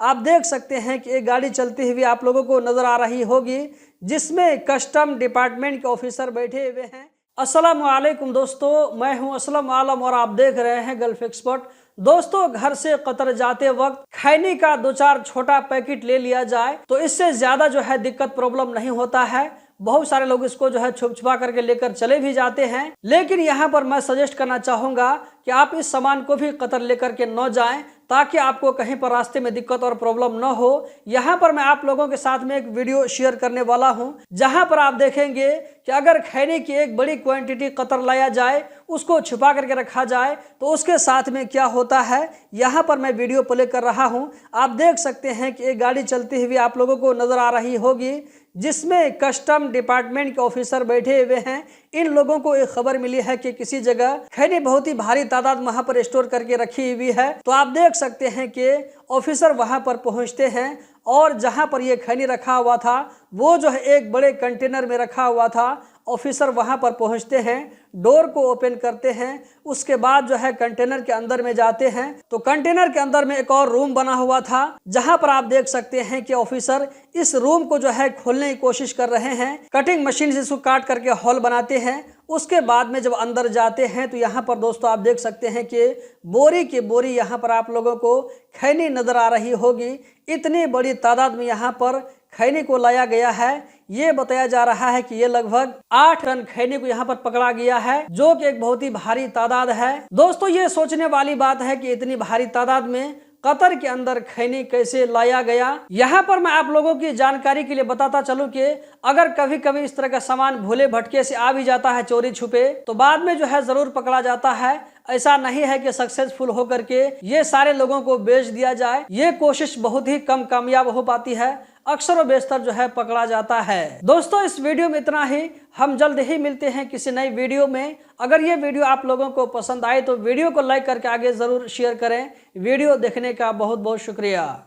आप देख सकते हैं कि एक गाड़ी चलती हुई आप लोगों को नजर आ रही होगी, जिसमें कस्टम डिपार्टमेंट के ऑफिसर बैठे हुए हैं। अस्सलाम वालेकुम दोस्तों, मैं हूं असलम आलम और आप देख रहे हैं गल्फ एक्सपर्ट। दोस्तों, घर से कतर जाते वक्त खैनी का 2-4 छोटा पैकेट ले लिया जाए तो इससे ज्यादा जो है दिक्कत प्रॉब्लम नहीं होता है। बहुत सारे लोग इसको जो है छुप छुपा करके लेकर चले भी जाते हैं, लेकिन यहाँ पर मैं सजेस्ट करना चाहूंगा कि आप इस सामान को भी कतर लेकर के न जाएं, ताकि आपको कहीं पर रास्ते में दिक्कत और प्रॉब्लम न हो। यहाँ पर मैं आप लोगों के साथ में एक वीडियो शेयर करने वाला हूँ, जहाँ पर आप देखेंगे कि अगर खैनी की एक बड़ी क्वांटिटी कतर लाया जाए, उसको छुपा करके रखा जाए तो उसके साथ में क्या होता है, यहाँ पर मैं वीडियो प्ले कर रहा हूँ। आप देख सकते हैं कि एक गाड़ी चलती हुई आप लोगों को नजर आ रही होगी, जिसमें कस्टम डिपार्टमेंट के ऑफिसर बैठे हुए हैं। इन लोगों को एक खबर मिली है कि किसी जगह खैनी बहुत ही भारी तादाद वहां पर स्टोर करके रखी हुई है। तो आप देख सकते हैं कि ऑफिसर वहां पर पहुंचते हैं और जहां पर ये खैनी रखा हुआ था वो जो है एक बड़े कंटेनर में रखा हुआ था। ऑफिसर वहां पर पहुंचते हैं, डोर को ओपन करते हैं, उसके बाद जो है कंटेनर के अंदर में जाते हैं। तो कंटेनर के अंदर में एक और रूम बना हुआ था, जहां पर आप देख सकते हैं कि ऑफिसर इस रूम को जो है खोलने की कोशिश कर रहे हैं। कटिंग मशीन से इसको काट करके हॉल बनाते हैं। उसके बाद में जब अंदर जाते हैं तो यहाँ पर दोस्तों आप देख सकते हैं कि बोरी की बोरी यहाँ पर आप लोगों को खैनी नजर आ रही होगी। इतनी बड़ी तादाद में यहाँ पर खैनी को लाया गया है। ये बताया जा रहा है कि ये लगभग 8 टन खैनी को यहाँ पर पकड़ा गया है, जो कि एक बहुत ही भारी तादाद है। दोस्तों, ये सोचने वाली बात है कि इतनी भारी तादाद में कतर के अंदर खैनी कैसे लाया गया। यहाँ पर मैं आप लोगों की जानकारी के लिए बताता चलूं कि अगर कभी कभी इस तरह का सामान भूले भटके से आ भी जाता है चोरी छुपे, तो बाद में जो है जरूर पकड़ा जाता है। ऐसा नहीं है कि सक्सेसफुल होकर के ये सारे लोगों को बेच दिया जाए। ये कोशिश बहुत ही कम कामयाब हो पाती है, अक्सर और बेशतर जो है पकड़ा जाता है। दोस्तों, इस वीडियो में इतना ही। हम जल्द ही मिलते हैं किसी नई वीडियो में। अगर ये वीडियो आप लोगों को पसंद आए तो वीडियो को लाइक करके आगे जरूर शेयर करें। वीडियो देखने का बहुत बहुत शुक्रिया।